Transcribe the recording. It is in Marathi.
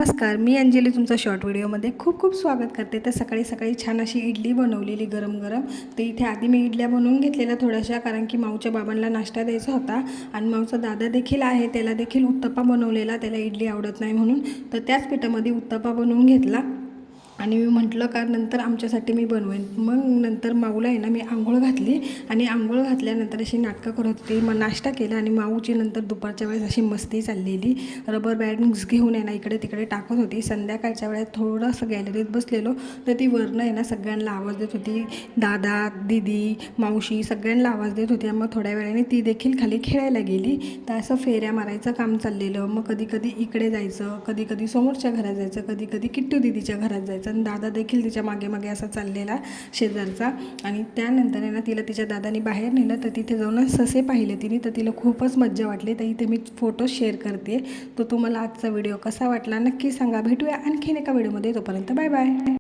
नमस्कार, मी अंजली तुमचं शॉर्ट व्हिडिओमध्ये खूप खूप स्वागत करते. तर सकाळी सकाळी छान अशी इडली बनवलेली गरम गरम. तर इथे आधी मी इडल्या बनवून घेतलेल्या थोड्याशा, कारण की माऊच्या बाबांना नाश्ता द्यायचा होता आणि माऊचा दादा देखील आहे, त्याला देखील उत्तप्पा बनवलेला, त्याला इडली आवडत नाही म्हणून. तर त्याच पिठामध्ये उत्तप्पा बनवून घेतला आणि मी म्हटलं का नंतर आमच्यासाठी मी बनवेन. मग नंतर माऊला आहे ना मी आंघोळ घातली आणि आंघोळ घातल्यानंतर अशी नाटकं करत होती. मग नाश्ता केला आणि माऊची नंतर दुपारच्या वेळेस अशी मस्ती चाललेली. रबर बँड्स घेऊन आहे ना इकडे तिकडे टाकत होती. संध्याकाळच्या वेळेस थोडंसं गॅलरीत बसलेलो तर ती वरनं आहे ना सगळ्यांना आवाज देत होती. दादा, दीदी, मावशी सगळ्यांना आवाज देत होती. मग थोड्या वेळाने ती देखील खाली खेळायला गेली. तर असं फेऱ्या मारायचं काम चाललेलं. मग कधी कधी इकडे जायचं, कधी कधी समोरच्या घरात जायचं, कधी कधी किट्टू दीदीच्या घरात जायचं आणि दादा देखील तिच्या मागे मागे असा चाललेला शेजारचा. आणि त्यानंतर आहे ना तिला तिच्या दादानी बाहेर नेलं तर तिथे जाऊन ससे पाहिले तिने, तर तिला खूपच मज्जा वाटली. तर इथे मी फोटो शेअर करते. तर तुम्हाला आजचा व्हिडिओ कसा वाटला नक्की सांगा. भेटूया आणखीन एका व्हिडिओमध्ये. तोपर्यंत बाय बाय.